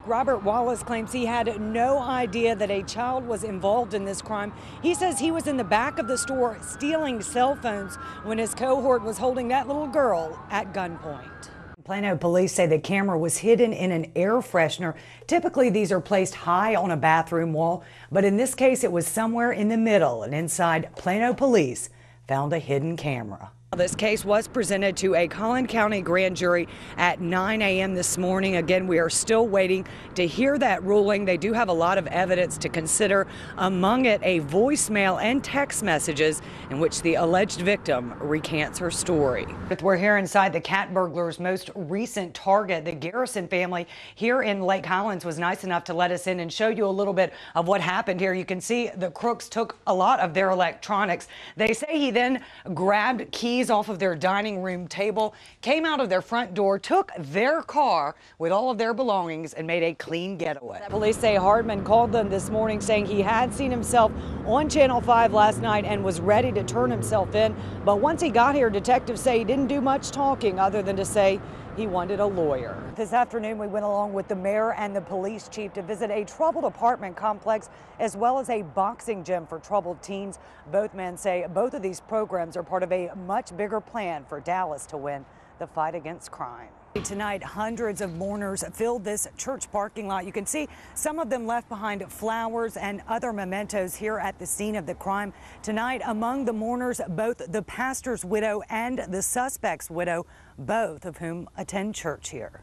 Robert Wallace claims he had no idea that a child was involved in this crime. He says he was in the back of the store stealing cell phones when his cohort was holding that little girl at gunpoint. Plano police say the camera was hidden in an air freshener. Typically, these are placed high on a bathroom wall, but in this case, it was somewhere in the middle, and inside, Plano police found a hidden camera. This case was presented to a Collin County grand jury at 9 a.m. this morning. Again, we are still waiting to hear that ruling. They do have a lot of evidence to consider, among it a voicemail and text messages in which the alleged victim recants her story. We're here inside the cat burglar's most recent target. The Garrison family here in Lake Highlands was nice enough to let us in and show you a little bit of what happened here. You can see the crooks took a lot of their electronics. They say he then grabbed keys off of their dining room table, came out of their front door, took their car with all of their belongings and made a clean getaway. Police say Hardman called them this morning saying he had seen himself on Channel 5 last night and was ready to turn himself in. But once he got here, detectives say he didn't do much talking other than to say he wanted a lawyer. This afternoon, we went along with the mayor and the police chief to visit a troubled apartment complex as well as a boxing gym for troubled teens. Both men say both of these programs are part of a much bigger plan for Dallas to win the fight against crime. Tonight, hundreds of mourners filled this church parking lot. You can see some of them left behind flowers and other mementos here at the scene of the crime. Tonight, among the mourners, both the pastor's widow and the suspect's widow, both of whom attend church here.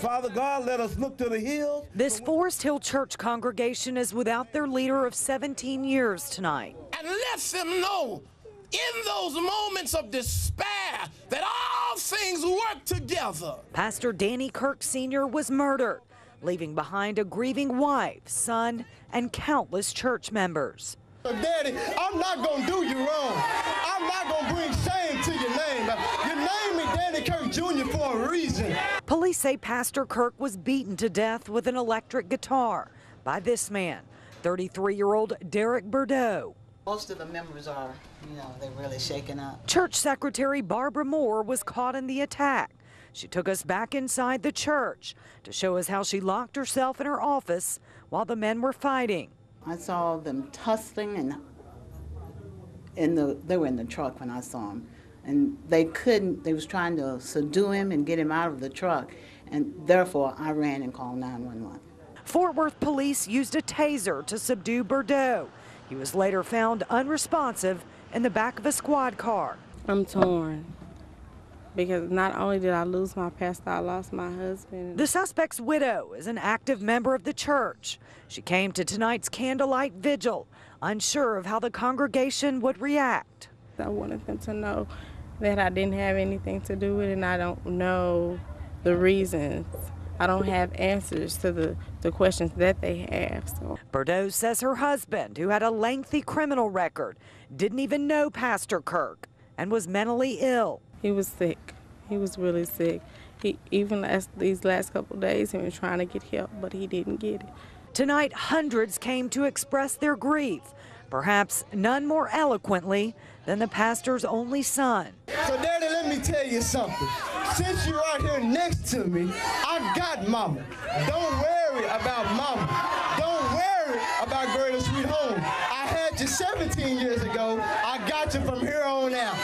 Father God, let us look to the hills. This Forest Hill Church congregation is without their leader of 17 years tonight. And let them know in those moments of despair that all things work together. Pastor Danny Kirk Sr. was murdered, leaving behind a grieving wife, son, and countless church members. Daddy, I'm not going to do you wrong. I'm not going to bring shame to your name. You named me Danny Kirk Jr. for a reason. Police say Pastor Kirk was beaten to death with an electric guitar by this man, 33-year-old Derek Bordeaux. Most of the members are, they're really shaken up. Church Secretary Barbara Moore was caught in the attack. She took us back inside the church to show us how she locked herself in her office while the men were fighting. I saw them tussling, and they were in the truck when I saw them. And they was trying to subdue him and get him out of the truck. And therefore, I ran and called 911. Fort Worth police used a taser to subdue Bordeaux. He was later found unresponsive in the back of a squad car. I'm torn because not only did I lose my pastor, I lost my husband. The suspect's widow is an active member of the church. She came to tonight's candlelight vigil, unsure of how the congregation would react. I wanted them to know that I didn't have anything to do with it, and I don't know the reasons. I don't have answers to the questions that they have. So. Bordeaux says her husband, who had a lengthy criminal record, didn't even know Pastor Kirk and was mentally ill. He was sick. He was really sick. These last couple of days, he was trying to get help, but he didn't get it. Tonight, hundreds came to express their grief, perhaps none more eloquently than the pastor's only son. So, Daddy, let me tell you something. Since you're right here next to me, I got Mama. Don't worry about Mama. Don't worry about Greater Sweet Home. I had you 17 years ago. I got you from here on out.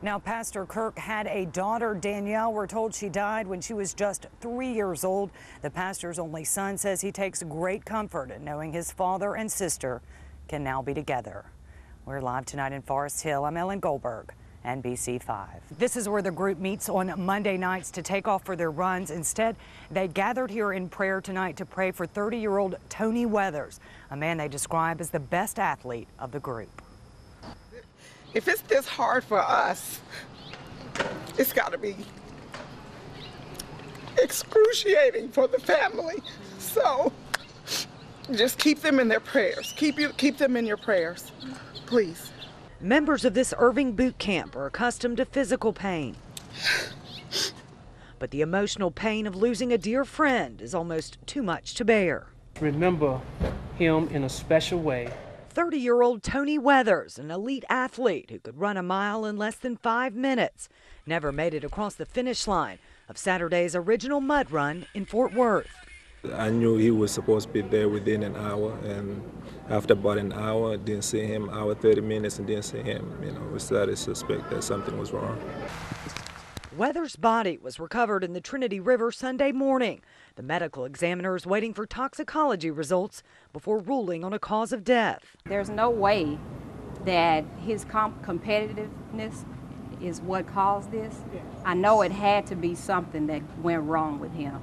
Now, Pastor Kirk had a daughter, Danielle. We're told she died when she was just 3 years old. The pastor's only son says he takes great comfort in knowing his father and sister can now be together. We're live tonight in Forest Hill. I'm Ellen Goldberg, NBC5. This is where the group meets on Monday nights to take off for their runs. Instead, they gathered here in prayer tonight to pray for 30-year-old Tony Weathers, a man they describe as the best athlete of the group. If it's this hard for us, it's got to be excruciating for the family. So just keep them in their prayers. Keep them in your prayers, please. Members of this Irving boot camp are accustomed to physical pain. But the emotional pain of losing a dear friend is almost too much to bear. Remember him in a special way. 30-year-old Tony Weathers, an elite athlete who could run a mile in less than 5 minutes, never made it across the finish line. of Saturday's original mud run in Fort Worth. I knew he was supposed to be there within an hour, and after about an hour, didn't see him, hour 30 minutes, and didn't see him. We started to suspect that something was wrong. Weather's body was recovered in the Trinity River Sunday morning. The medical examiner is waiting for toxicology results before ruling on a cause of death. There's no way that his competitiveness is what caused this. I know it had to be something that went wrong with him.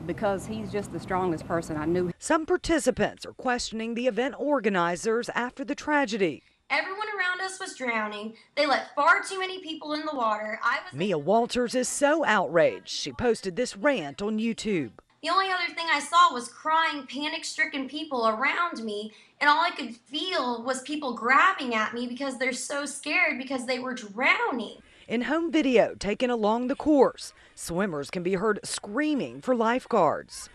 Because he's just the strongest person I knew. Some participants are questioning the event organizers after the tragedy. Everyone around us was drowning. They let far too many people in the water. Mia Walters is so outraged, she posted this rant on YouTube. The only other thing I saw was crying, panic-stricken people around me, and all I could feel was people grabbing at me because they're so scared because they were drowning. In home video taken along the course, swimmers can be heard screaming for lifeguards.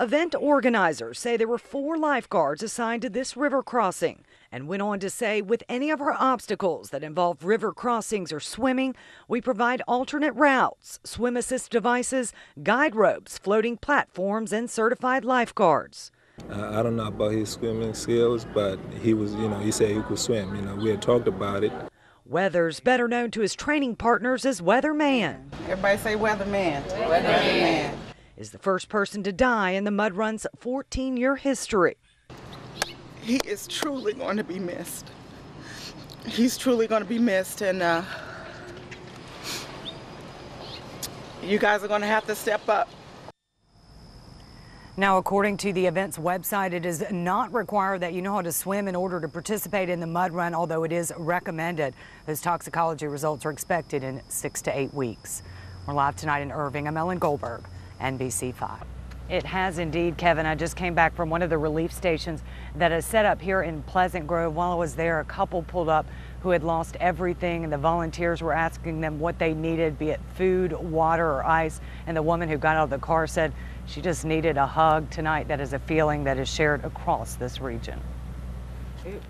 Event organizers say there were 4 lifeguards assigned to this river crossing and went on to say with any of our obstacles that involve river crossings or swimming, we provide alternate routes, swim assist devices, guide ropes, floating platforms, and certified lifeguards. I don't know about his swimming skills, but he was, he said he could swim. We had talked about it. Weathers, better known to his training partners as Weatherman. Everybody say Weatherman. Weatherman. Is the first person to die in the mud run's 14-year history. He is truly going to be missed. He's truly going to be missed, and you guys are going to have to step up. Now, according to the event's website, it is not required that you know how to swim in order to participate in the mud run, although it is recommended. Those toxicology results are expected in 6 to 8 weeks. We're live tonight in Irving. I'm Ellen Goldberg, NBC 5. It has indeed, Kevin. I just came back from one of the relief stations that is set up here in Pleasant Grove. While I was there, a couple pulled up who had lost everything, and the volunteers were asking them what they needed, be it food, water, or ice. And the woman who got out of the car said she just needed a hug tonight. That is a feeling that is shared across this region.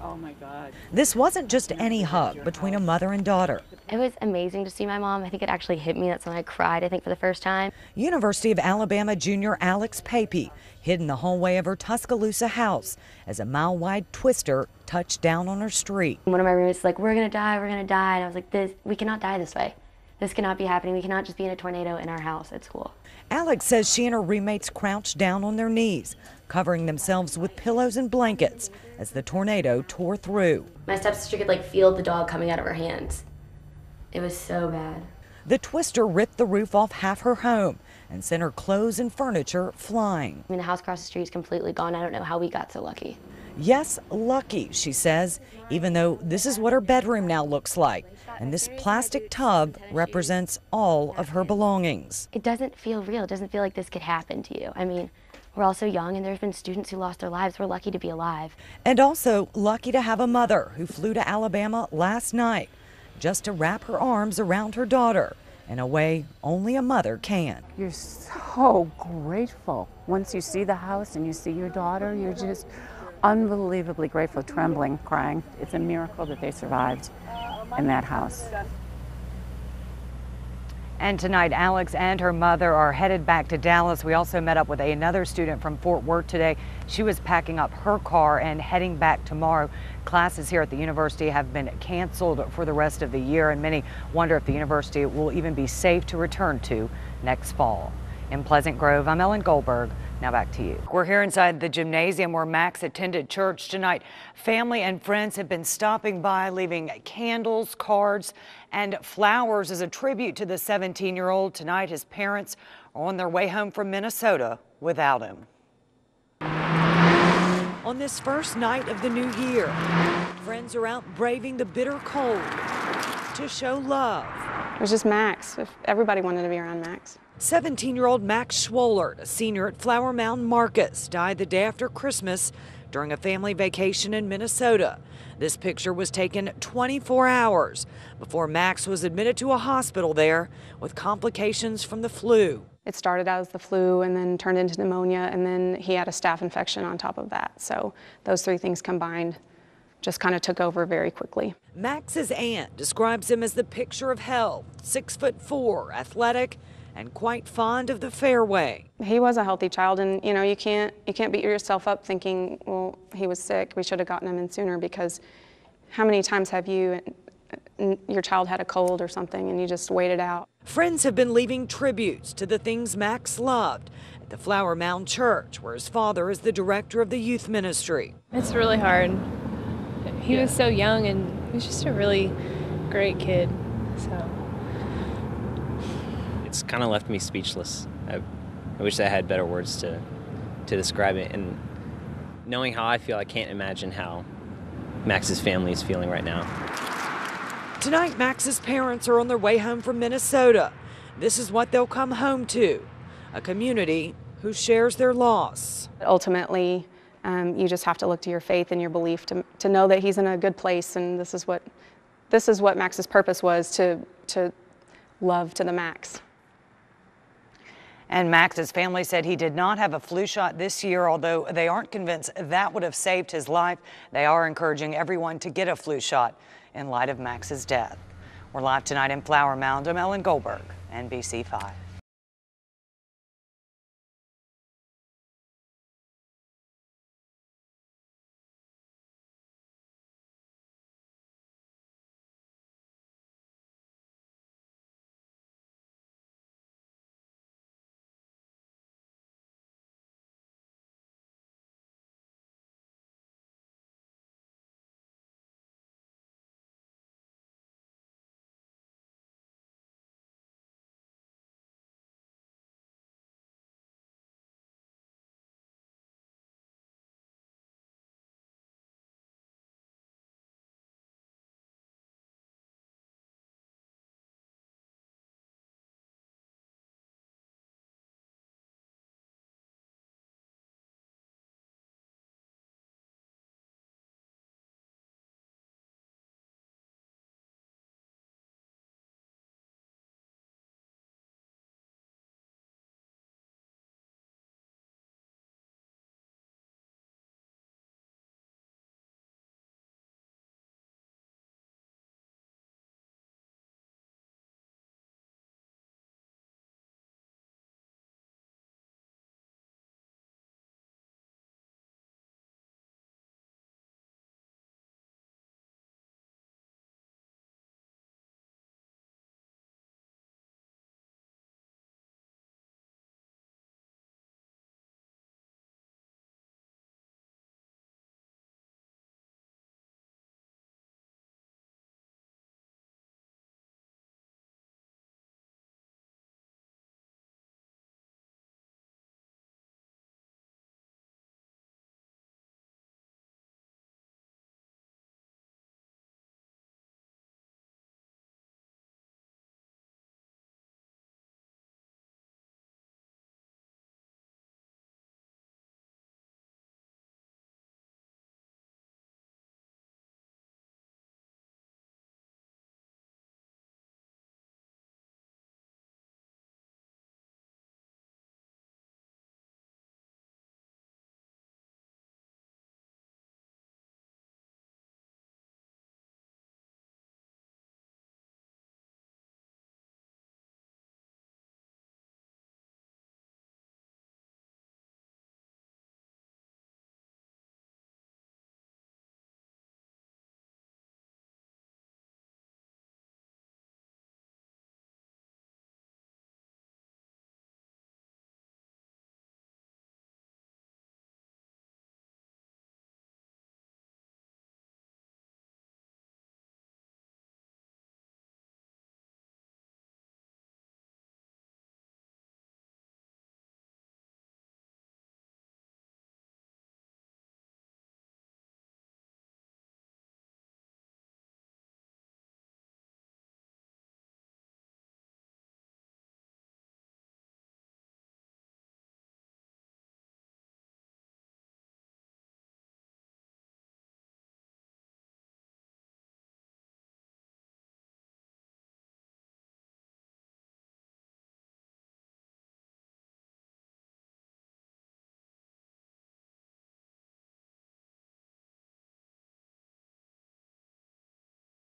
Oh my God. This wasn't just any hug between a mother and daughter. It was amazing to see my mom. I think it actually hit me. That's when I cried, I think, for the first time. University of Alabama junior Alex Papey hid in the hallway of her Tuscaloosa house as a mile-wide twister touched down on her street. One of my roommates was like, we're gonna die, we're gonna die. And I was like, we cannot die this way. This cannot be happening. We cannot just be in a tornado in our house at school. Alex says she and her roommates crouched down on their knees, covering themselves with pillows and blankets as the tornado tore through. My stepsister could feel the dog coming out of her hands. It was so bad. The twister ripped the roof off half her home and sent her clothes and furniture flying. I mean, the house across the street is completely gone. I don't know how we got so lucky. Yes, lucky, she says, even though this is what her bedroom now looks like. And this plastic tub represents all of her belongings. It doesn't feel real. It doesn't feel like this could happen to you. I mean, we're all so young, and there's been students who lost their lives. We're lucky to be alive. And also lucky to have a mother who flew to Alabama last night just to wrap her arms around her daughter in a way only a mother can. You're so grateful. Once you see the house and you see your daughter, you're just unbelievably grateful, trembling, crying. It's a miracle that they survived in that house. And tonight, Alex and her mother are headed back to Dallas. We also met up with another student from Fort Worth today. She was packing up her car and heading back tomorrow. Classes here at the university have been canceled for the rest of the year, and many wonder if the university will even be safe to return to next fall. In Pleasant Grove, I'm Ellen Goldberg. Now back to you. We're here inside the gymnasium where Max attended church tonight. Family and friends have been stopping by, leaving candles, cards, and flowers as a tribute to the 17-year-old. Tonight, his parents are on their way home from Minnesota without him. On this first night of the new year, friends are out braving the bitter cold to show love. It was just Max. Everybody wanted to be around Max. 17-year-old Max Schwollert, a senior at Flower Mound Marcus, died the day after Christmas during a family vacation in Minnesota. This picture was taken 24 hours before Max was admitted to a hospital there with complications from the flu. It started out as the flu and then turned into pneumonia, and then he had a staph infection on top of that. So those three things combined just kind of took over very quickly. Max's aunt describes him as the picture of health, 6'4", athletic, and quite fond of the fairway. He was a healthy child, and you know, you can't beat yourself up thinking, well, he was sick, we should have gotten him in sooner, because how many times have your child had a cold or something and you just waited out? Friends have been leaving tributes to the things Max loved at the Flower Mound Church, where his father is the director of the youth ministry. It's really hard. He was so young, and he was just a really great kid, so. It's kind of left me speechless. I wish I had better words to describe it, and knowing how I feel, I can't imagine how Max's family is feeling right now. Tonight, Max's parents are on their way home from Minnesota. This is what they'll come home to, a community who shares their loss. Ultimately, you just have to look to your faith and your belief to know that he's in a good place, and this is what Max's purpose was, to love to the max. And Max's family said he did not have a flu shot this year, although they aren't convinced that would have saved his life. They are encouraging everyone to get a flu shot in light of Max's death. We're live tonight in Flower Mound. I'm Goldberg, NBC5.